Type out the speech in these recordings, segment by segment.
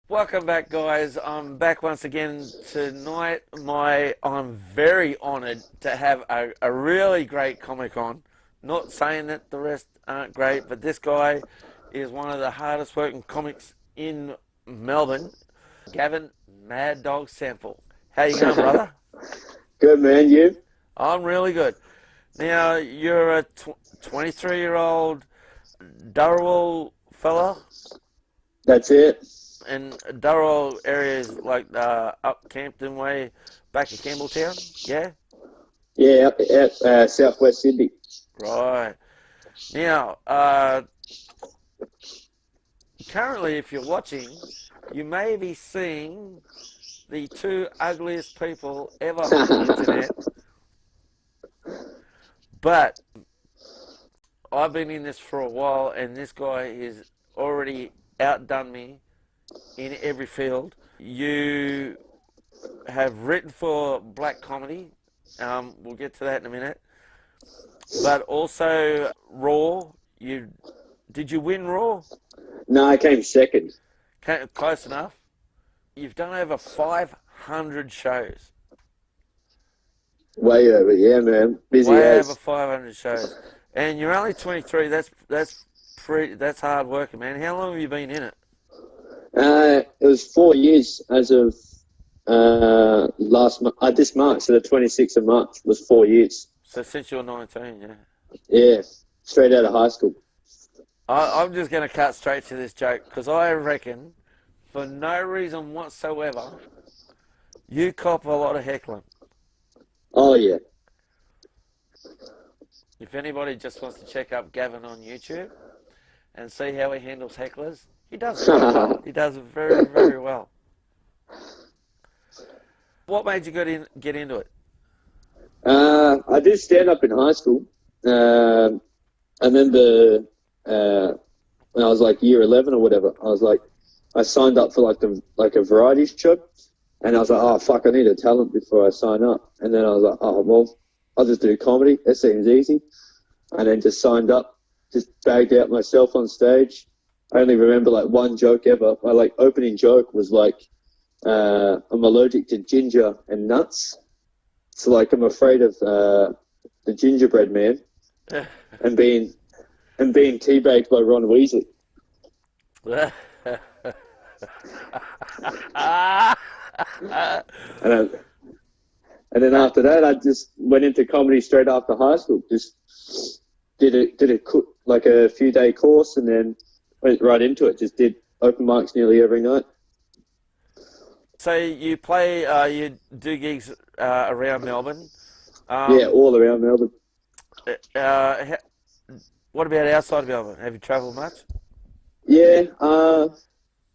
Welcome back, guys. I'm back once again tonight. I'm very honoured to have a really great comic on. Not saying that the rest aren't great, but this guy is one of the hardest working comics in Melbourne. Gavin, Mad Dog Sempel. How you going, brother? Good man, you? I'm really good. Now you're a 23-year-old Durrell fella. That's it. And Durrell areas like up Campton Way, back at Campbelltown. Yeah, Yeah, up Southwest Sydney. right. Now, currently, if you're watching, you may be seeing the two ugliest people ever on the internet. But I've been in this for a while, and this guy has already outdone me in every field. You have written for black comedy. We'll get to that in a minute. But also Raw. Did you win Raw? No, I came second. Close enough. You've done over 500 shows. Way over, yeah, man. Busy Way over as. 500 shows, and you're only 23. That's hard working, man. How long have you been in it? It was 4 years as of last month. This March, so the 26th of March was 4 years. So since you're 19, yeah. Yeah, straight out of high school. I'm just going to cut straight to this joke because I reckon, for no reason whatsoever, you cop a lot of heckling. Oh yeah. If anybody just wants to check up Gavin on YouTube and see how he handles hecklers, he does quite well. He does very, very well. What made you get into it? I did stand up in high school. I remember when I was like year 11 or whatever. I signed up for like a variety show. And I was like, oh, fuck, I need a talent before I sign up. And then I was like, oh, well, I'll just do comedy. That seems easy. And then just signed up, just bagged out myself on stage. I only remember like one joke ever. My like opening joke was like, I'm allergic to ginger and nuts. So like, I'm afraid of the gingerbread man and being teabagged by Ron Weasley. And I, And then after that, I just went into comedy straight after high school. Just like a few-day course, and then went right into it. Just did open mics nearly every night. So you do gigs around Melbourne. Yeah, Um, all around Melbourne. uh, what about outside of Melbourne? Have you travelled much? Yeah,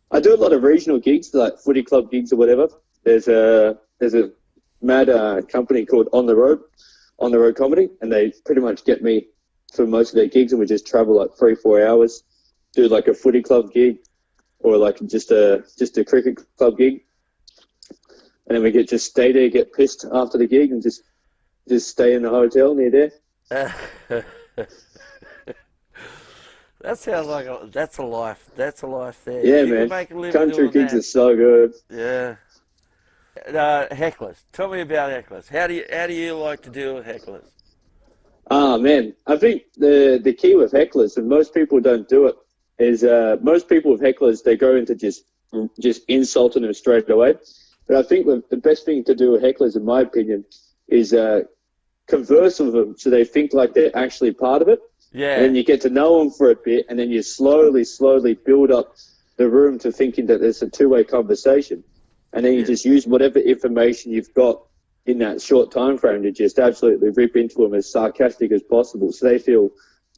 I do a lot of regional gigs, like footy club gigs or whatever. There's a mad company called On the Road Comedy, and they pretty much get me for most of their gigs, and we just travel like 3-4 hours, do like a footy club gig or like just a cricket club gig, and then we just stay there, get pissed after the gig, and just stay in the hotel near there. That sounds like that's a life. That's a life there. If Yeah, you could man. make a living Country doing gigs are that, so good. yeah. Hecklers. Tell me about hecklers. How do you like to deal with hecklers? Ah, man. I think the key with hecklers, and most people don't do it, is most people with hecklers, they go into just insulting them straight away. But I think the best thing to do with hecklers, in my opinion, is converse with them so they think like they're actually part of it. And Yeah, then you get to know them for a bit, and then you slowly build up the room to thinking that there's a two-way conversation. And then you yeah. just use whatever information you've got in that short time frame to just absolutely rip into them as sarcastic as possible, so they feel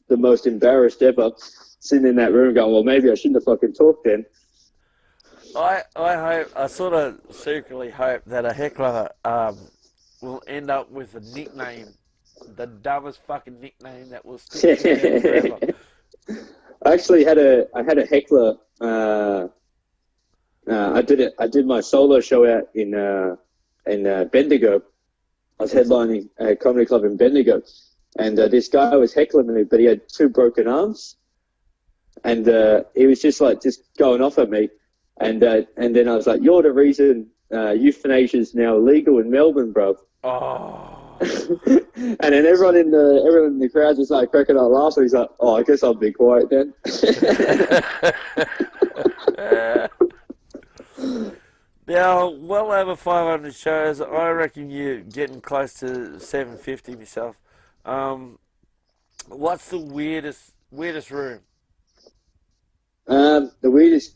the most embarrassed ever, sitting in that room going, well, maybe I shouldn't have fucking talked then. I sort of secretly hope that a heckler will end up with a nickname, the dumbest fucking nickname that will stick with them forever. I actually I had a heckler. I did my solo show out in Bendigo. I was headlining a comedy club in Bendigo, and this guy was heckling me, but he had two broken arms, and he was just going off at me. And then I was like, "You're the reason euthanasia is now illegal in Melbourne, bro." Oh. And then everyone in the crowd just like cracking up laughing. He's like, "Oh, I guess I'll be quiet then." Now, well over 500 shows. I reckon you're getting close to 750 myself. Um, what's the weirdest room? The weirdest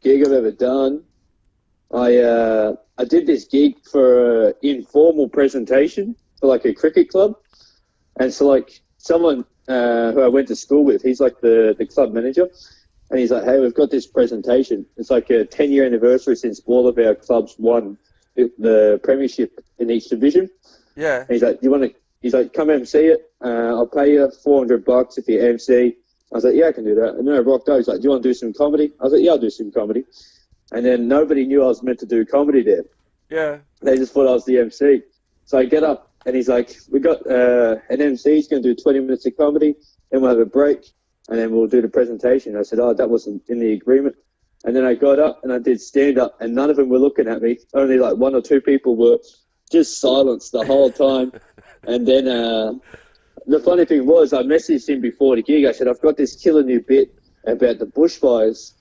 gig I've ever done. I did this gig for an informal presentation for like a cricket club, and so like someone who I went to school with, he's like the club manager, and he's like, "Hey, we've got this presentation. It's like a 10-year anniversary since all of our clubs won the premiership in each division." Yeah, And he's like, "You want to?" He's like, "Come MC it. I'll pay you $400 if you MC." I was like, "Yeah, I can do that." And then I rocked out. He's like, "Do you want to do some comedy?" I was like, "Yeah, I'll do some comedy." And then nobody knew I was meant to do comedy there. yeah. They just thought I was the MC. So I get up and he's like, "We got an MC. He's going to do 20 minutes of comedy. Then we'll have a break, and then we'll do the presentation." I said, "Oh, that wasn't in the agreement." And then I got up and I did stand up, and none of them were looking at me. Only like one or two people were just silenced the whole time. And then the funny thing was, I messaged him before the gig. I said, "I've got this killer new bit about the bushfires.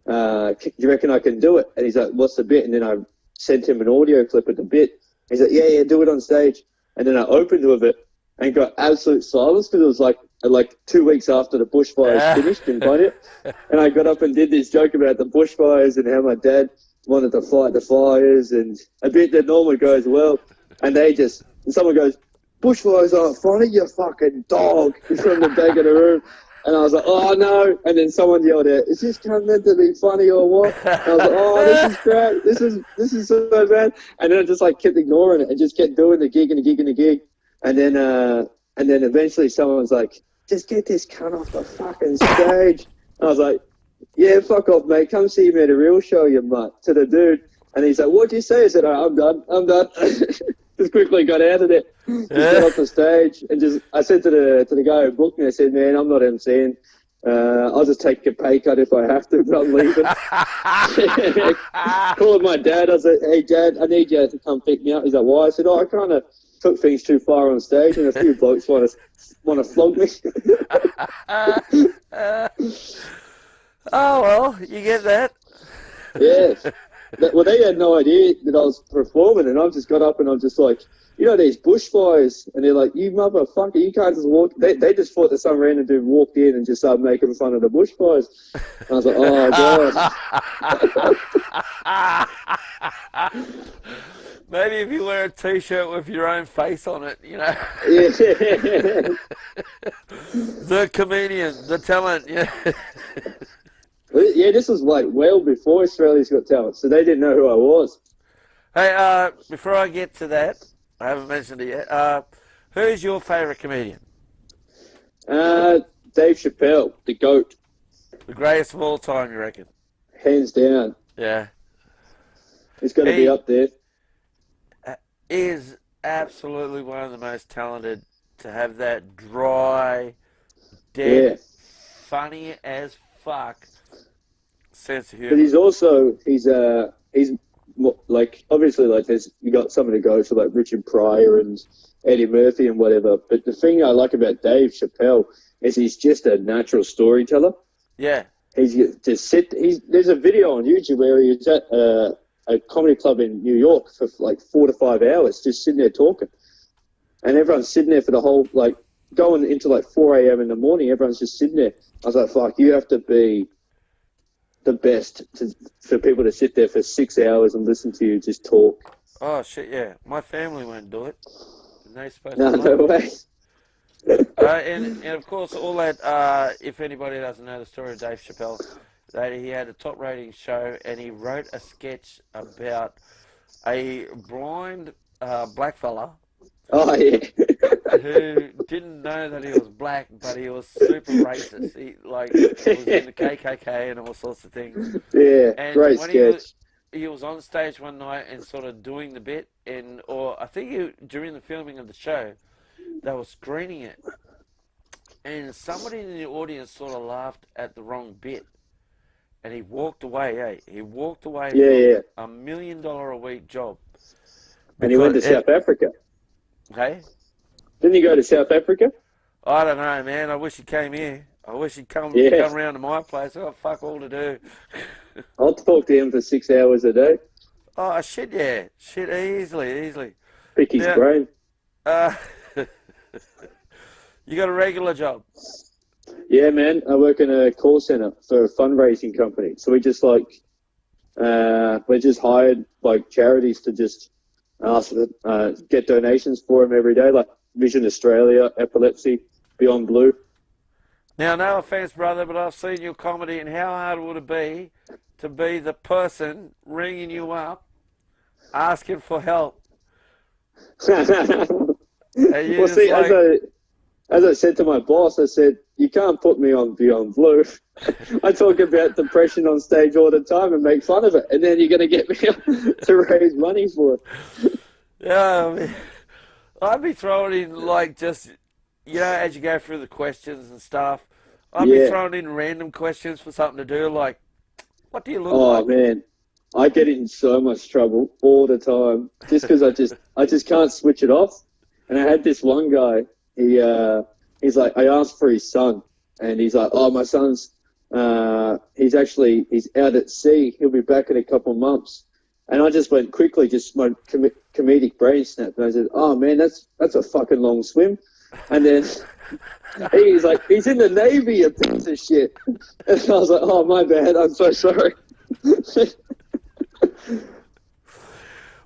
Do you reckon I can do it?" And he's like, "What's the bit?" And then I sent him an audio clip of the bit. He's like, "Yeah, yeah, do it on stage." And then I opened with it and got absolute silence because it was like 2 weeks after the bushfires finished in Bunya. And I got up and did this joke about the bushfires and how my dad wanted to fight the fires and a bit that normally goes well. And someone goes, "Bushfires aren't funny, you fucking dog," from the back of the room. And I was like, "Oh no!" And then someone yelled out, "Is this cunt meant to be funny or what?" And I was like, "Oh, this is great. This is so bad." And then I just like kept ignoring it and just kept doing the gig and the gig and the gig. And then eventually someone's like, "Just get this cunt off the fucking stage." And I was like, "Yeah, fuck off, mate. Come see me at a real show, you mutt." To the dude. And he's like, "What'd you say?" I said, "Oh, I'm done. I'm done." Just quickly got out of it. Just got off the stage and I said to the guy who booked me, I said, "Man, I'm not MCing. I'll just take a pay cut if I have to, but I'm leaving." Called my dad. I was like, "Hey, Dad, I need you to come pick me up." He's like, "Why?" I said, "Oh, I kind of took things too far on stage, and a few blokes want to flog me." Oh well, you get that. Yeah. Well, they had no idea that I was performing, and I just got up and I'm just like, these bushfires, and they're like, "You motherfucker, you can't just walk." They just thought that some random dude walked in and just started making fun of the bushfires. And I was like, "Oh god." Maybe if you wear a T-shirt with your own face on it, Yeah. the comedian, the talent. Yeah. Yeah, this was like well before Australia's Got Talent, so they didn't know who I was. Hey, before I get to that, I haven't mentioned it yet. Who's your favourite comedian? Uh, Dave Chappelle, the GOAT, The greatest of all time, you reckon? hands down. Yeah. He's got to be He up there. is absolutely one of the most talented to have that dry, dead, Yeah. funny as fuck sense of But humour. he's like obviously like there's you got some of the guys for like Richard Pryor and Eddie Murphy and whatever. But the thing I like about Dave Chappelle is he's just a natural storyteller. Yeah. He's just sit. There's a video on YouTube where he was at a comedy club in New York for like 4 to 5 hours, just sitting there talking, and everyone's sitting there for the whole like going into like 4 a.m. in the morning. Everyone's just sitting there. I was like, "Fuck, you have to be the best for people to sit there for 6 hours and listen to you just talk." Oh shit, yeah. My family won't do it. And they're supposed to No, no love it. way. And of course, all that. If anybody doesn't know the story of Dave Chappelle, that he had a top rating show and he wrote a sketch about a blind black fella Oh yeah. who didn't know that he was black, but he was super racist. He like was in the KKK and all sorts of things. Yeah, And great when sketch. he was on stage one night and sort of doing the bit, or I think during the filming of the show, they were screening it, and somebody in the audience sort of laughed at the wrong bit, and he walked away. He walked away Yeah, from yeah. $1 million a week job And he went because to it. South Africa. Hey, Didn't he go to South Africa? I don't know, man. I wish he came here. I wish he'd Yeah. come round to my place. I got fuck all to do. I'll talk to him for 6 hours a day. Oh shit, yeah, shit, easily. Pick his Now, brain. uh, you got a regular job. Yeah, man. I work in a call center for a fundraising company. So we're just hired like charities to just ask for get donations for them every day, like Vision Australia, Epilepsy, Beyond Blue. Now, no offense, brother, but I've seen your comedy, and how hard would it be to be the person ringing you up, asking for help, and you're Well, just see, like, as I said to my boss, I said, you can't put me on Beyond Blue. I talk about depression on stage all the time and make fun of it, and then you're going to get me to raise money for it. yeah, I mean, I'd be throwing in like just, as you go through the questions and stuff, I'd be Yeah. throwing in random questions for something to do, like, what do you look Oh like? man, I get in so much trouble all the time just because I just can't switch it off. And I had this one guy. He's like, I asked for his son, and he's like, oh, my son's he's out at sea. He'll be back in a couple of months. And I just went quickly, just my comedic brain snapped, and I said, oh man, that's a fucking long swim. And then he's like, he's in the Navy, you piece of shit. And I was like, oh, my bad. I'm so sorry.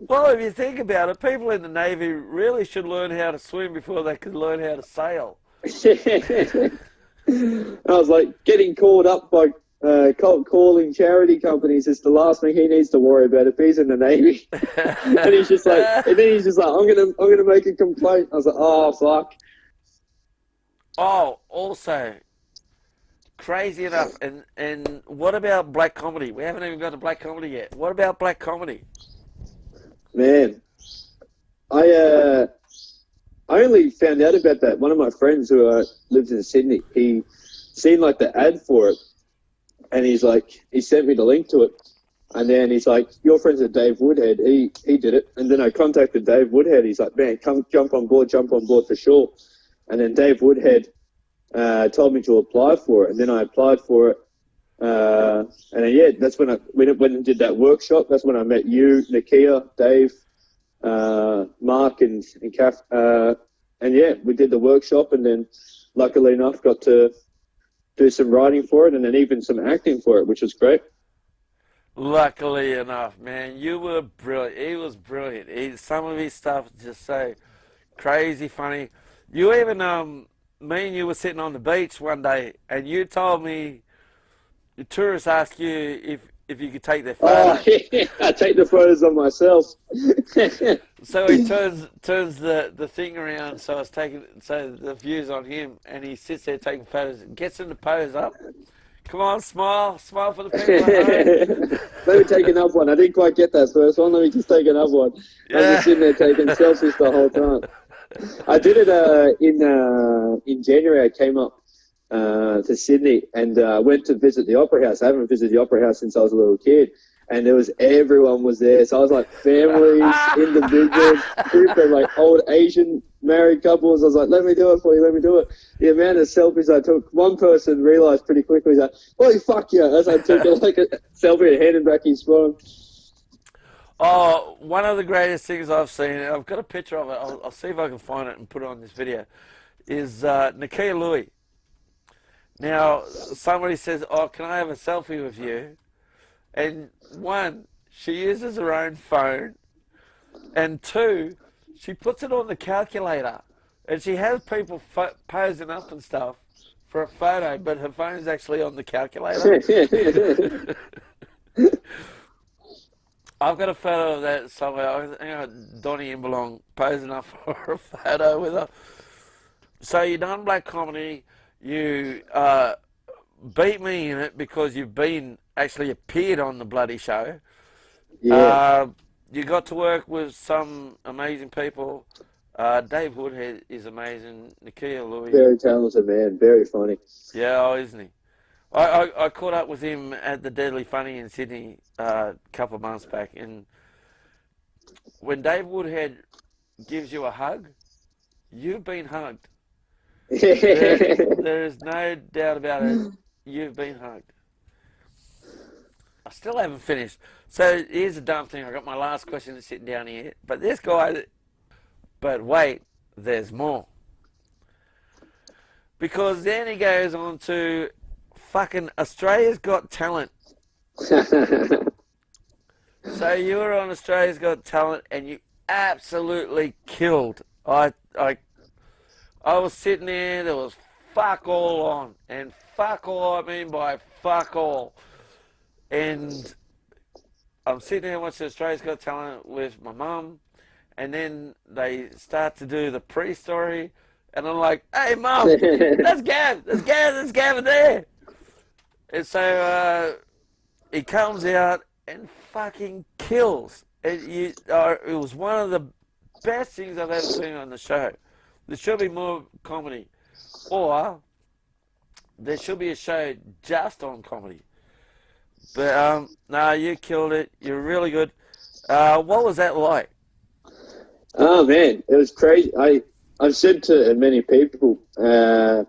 Well, if you think about it, people in the Navy really should learn how to swim before they could learn how to sail. I was like, getting called up by cold calling charity companies is the last thing he needs to worry about if he's in the Navy. And then he's just like, I'm gonna make a complaint. I was like, oh fuck. Oh, also, crazy enough, and what about black comedy? We haven't even got to black comedy yet. What about black comedy? Man, I uh, I only found out about that. One of my friends who lives in Sydney, he seen like the ad for it, and he sent me the link to it, and then he's like, "Your friends at Dave Woodhead, he did it." And then I contacted Dave Woodhead. He's like, "Man, come jump on board for sure." And then Dave Woodhead told me to apply for it, and then I applied for it. And then, yeah, that's when I went and did that workshop. That's when I met you, Nakia, Dave, Mark, and Kath. And yeah, we did the workshop, and then luckily enough got to do some writing for it, and then even some acting for it, which was great. Luckily enough, man, you were brilliant. He was brilliant. Some of his stuff is just so crazy funny. You even me and you were sitting on the beach one day, and you told me the tourists asked you if you could take their Oh, photo. yeah, I take the photos of myself. So he turns the thing around so the view's on him, and he sits there taking photos, gets him to pose up. Come on, smile for the people at home. Let me take another one. I didn't quite get that first one. Let me just take another one. I was just Yeah. sitting there taking selfies the whole time. I did it in January. I came up to Sydney and went to visit the Opera House. I haven't visited the Opera House since I was a little kid, and everyone was there. So I was like families, individuals, group of like old Asian married couples. I was like, "Let me do it for you. Let me do it." The amount of selfies I took, one person realized pretty quickly, he's like, "Holy fuck yeah!" As I took like a selfie and handed back his phone. Oh, one of the greatest things I've seen, I've got a picture of it, I'll see if I can find it and put it on this video, is Nakia Louie. Now, somebody says, oh, can I have a selfie with you? And one, she uses her own phone, and two, she puts it on the calculator, and she has people posing up and stuff for a photo, but her phone's actually on the calculator. I've got a photo of that somewhere. I think Donnie Imbelong posing up for a photo with her. So you done black comedy. You beat me in it because you've been actually appeared on the bloody show. Yeah, Uh, you got to work with some amazing people. Dave Woodhead is amazing. Nakia Louie, very talented man, very funny. yeah, oh, isn't he? I caught up with him at the Deadly Funny in Sydney a couple of months back, and when Dave Woodhead gives you a hug, you've been hugged. There is no doubt about it. You've been hugged. I still haven't finished. So here's a dumb thing. I got my last question sitting down here. But this guy, but wait, there's more. Because then he goes on to fucking Australia's Got Talent. So you were on Australia's Got Talent and you absolutely killed. I was sitting there was fuck all on. And fuck all I mean by fuck all. And I'm sitting there watching Australia's Got Talent with my mum, and then they start to do the pre-story, and I'm like, "Hey, mum, that's Gav, that's Gavin there." And so he comes out and fucking kills. It was one of the best things I've ever seen on the show. There should be more comedy, or there should be a show just on comedy. But no, you killed it. You're really good. What was that like? Oh man, it was crazy. I've said to many people, the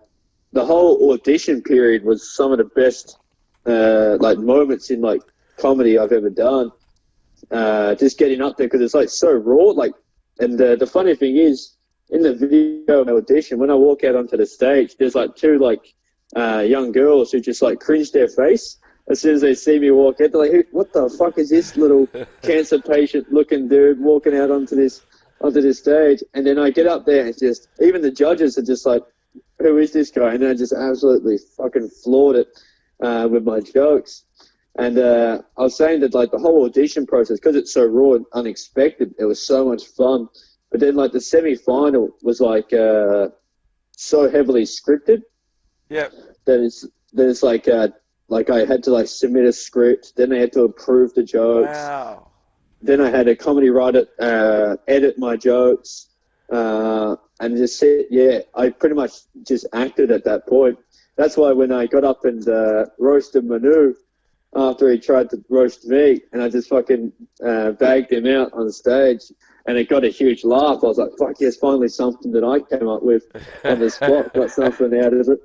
whole audition period was some of the best like moments in like comedy I've ever done. Just getting up there because it's like so raw. Like, and the funny thing is, in the video audition, when I walk out onto the stage, there's like two like young girls who just like cringe their face as soon as they see me walk out. They're like, "What the fuck is this little cancer patient looking dude walking out onto this stage?" And then I get up there, and it's just even the judges are just like, "Who is this guy?" And I just absolutely fucking floored it with my jokes. And I was saying that like the whole audition process, because it's so raw and unexpected, it was so much fun. But then like the semi-final was so heavily scripted Yeah. that it's like I had to like submit a script, then they had to approve the jokes, Wow. then I had a comedy writer edit my jokes, and just said, yeah, I pretty much just acted at that point. That's why when I got up and roasted Manu after he tried to roast me, and I just fucking bagged him out on stage, and it got a huge laugh. I was like, fuck yes, finally something that I came up with on the spot, got something out of it.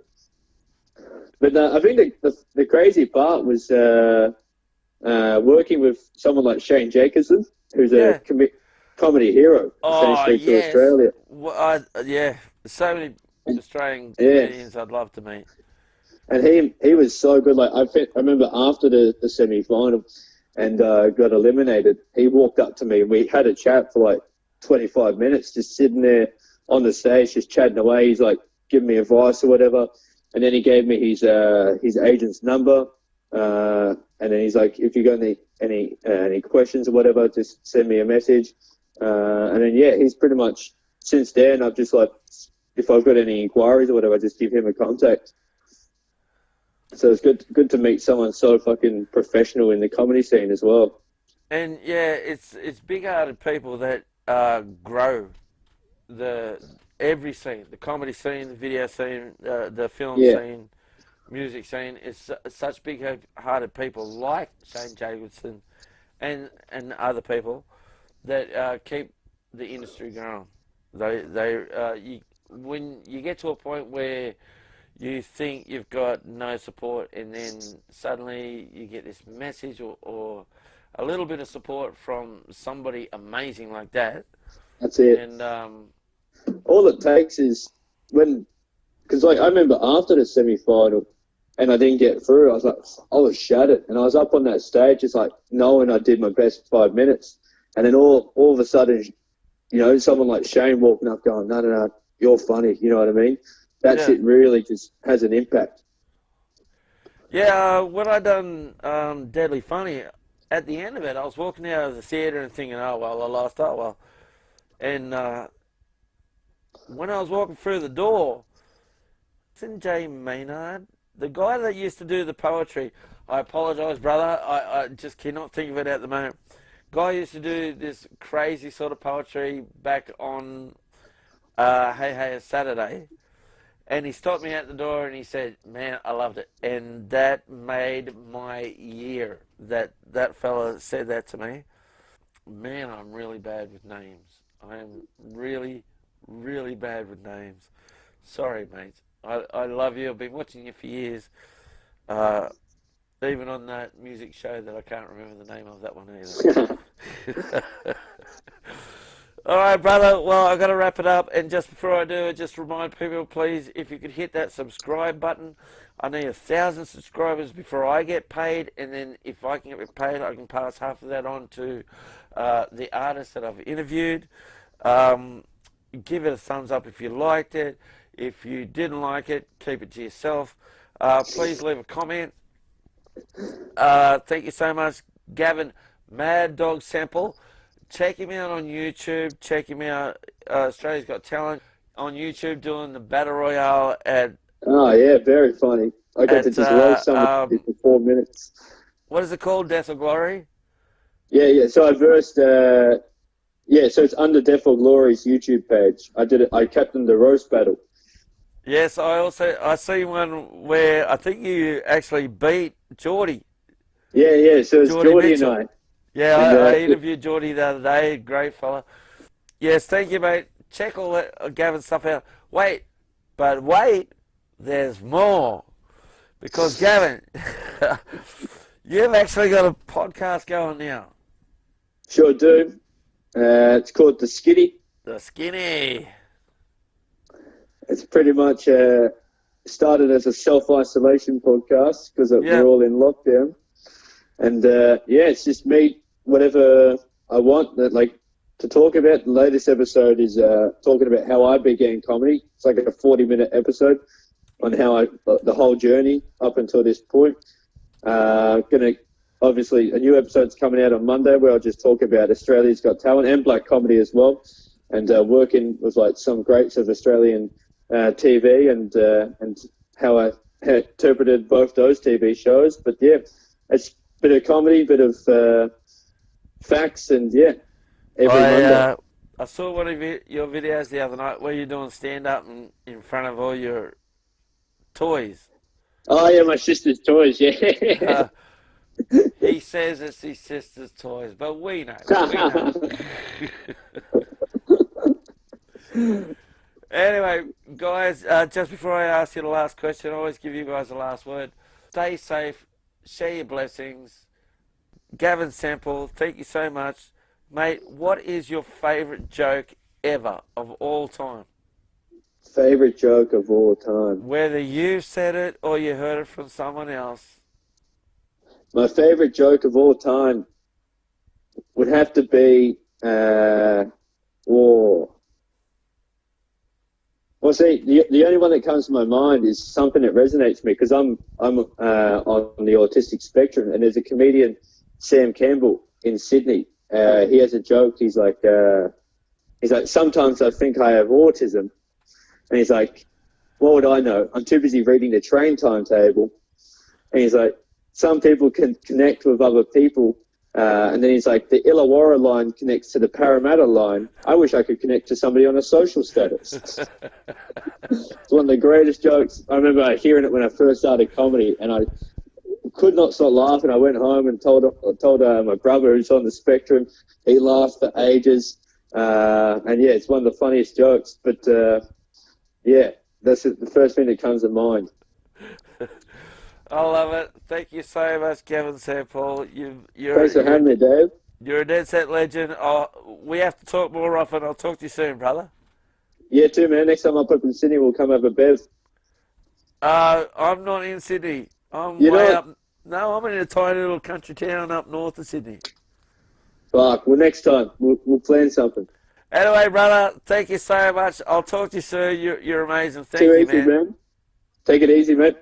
But I think the crazy part was working with someone like Shane Jacobson, who's a Yeah. comedy hero, Oh essentially, to yes. Australia. Yeah. So many And, Australian yeah, comedians I'd love to meet. and he was so good. Like I remember after the semi final and got eliminated, he walked up to me and we had a chat for like 25 minutes, just sitting there on the stage, just chatting away. He's like giving me advice or whatever, and then he gave me his agent's number, and then he's like, if you got any questions or whatever, just send me a message. And then yeah, he's pretty much since then. I've just like if I've got any inquiries or whatever, I just give him a contact. So it's good to meet someone so fucking professional in the comedy scene as well. And yeah, it's big-hearted people that grow the every scene, the comedy scene, the video scene, the film Yeah, scene, music scene. It's such big-hearted people like Shane Jacobson and other people that keep the industry going. When you get to a point where you think you've got no support, and then suddenly you get this message or a little bit of support from somebody amazing like that, that's it. and All it takes is when, because like I remember after the semi final, and I didn't get through. I was shattered, and I was up on that stage, just like knowing I did my best 5 minutes, and then all of a sudden, someone like Shane walking up, going, "No, no, no, you're funny." You know what I mean? That yeah, shit really just has an impact. yeah. When I done Deadly Funny, at the end of it, I was walking out of the theater and thinking, "Oh well, I lost. Oh well." And when I was walking through the door, St. J. Maynard, the guy that used to do the poetry. I apologise, brother. I just cannot think of it at the moment. Guy used to do this crazy sort of poetry back on Hey Hey a Saturday, And he stopped me at the door and he said, "Man, I loved it." And that made my year. That fella said that to me. Man, I'm really bad with names. I am really, really bad with names. Sorry, mate. I love you. I've been watching you for years. Uh, Even on that music show that I can't remember the name of that one either. All right, brother. Well, I've got to wrap it up. And just before I do, just remind people, please, if you could hit that subscribe button. I need 1,000 subscribers before I get paid. And then if I can get paid, I can pass half of that on to the artists that I've interviewed. Um, Give it a thumbs up if you liked it. If you didn't like it, keep it to yourself. Please leave a comment. Thank you so much, Gavin. Mad Dog Sempel. Check him out on YouTube. Check him out. Australia's Got Talent on YouTube doing the battle royale Oh yeah, very funny. I got to at just roast someone for 4 minutes. what is it called? Death or Glory. Yeah, yeah. So I versed. Yeah, so it's under Death or Glory's YouTube page. I did it. I captained the roast battle. Yes, I see one where I think you actually beat Yeah, yeah. So it's Geordie Geordie and Mitchell. I, Yeah, and I interviewed Geordie the other day. Great fella. Yes, thank you, mate. Check all that Gavin's stuff out. Wait, there's more. Because Gavin, you've actually got a podcast going now. sure do. It's called The Skitty. The Skinny. It's pretty much started as a self-isolation podcast because we're Yep. all in lockdown. And yeah, it's just me, whatever I want that like to talk about. The latest episode is talking about how I began comedy. It's like a 40-minute episode on how the whole journey up until this point. Gonna obviously a new episode's coming out on Monday where I'll just talk about Australia's Got Talent and black comedy as well, and working with like some greats of Australian TV and how I interpreted both those TV shows. But yeah, it's a bit of comedy, bit of facts, and yeah, every I Monday. uh, I saw one of your videos the other night where you're doing stand up in front of all your toys. Oh yeah, my sister's toys. Yeah. He says it's his sister's toys, but we know. We know. Anyway, guys, just before I ask you the last question, I always give you guys the last word. Stay safe, share your blessings. Gavin Sample, thank you so much. Mate, what is your favourite joke ever of all time? Favorite joke of all time. Whether you said it or you heard it from someone else. My favorite joke of all time would have to be war. Well, see, the only one that comes to my mind is something that resonates with me because I'm on the autistic spectrum, and there's a comedian, Sam Campbell in Sydney. He has a joke. He's like, sometimes I think I have autism, and he's like, what would I know? I'm too busy reading the train timetable. And he's like, some people can connect with other people. And then he's like, the Illawarra line connects to the Parramatta line. I wish I could connect to somebody on a social status. It's one of the greatest jokes. I remember hearing it when I first started comedy, and I could not stop laughing. I went home and told my brother who's on the spectrum. He laughed for ages. And yeah, it's one of the funniest jokes. But yeah, that's the first thing that comes to mind. I love it. Thank you so much, Gavin Sample. Thanks for having me, Dave. You're a dead set legend. We have to talk more often. I'll talk to you soon, brother. Yeah, too, man. Next time I'm up in Sydney, we'll come have a bev. I'm not in Sydney. I'm You know way what? up. No, I'm in a tiny little country town up north of Sydney. Fuck. Well, next time we'll plan something. Anyway, brother, thank you so much. I'll talk to you soon. You're amazing. Too Thank you, easy, man. man. Take it easy, mate.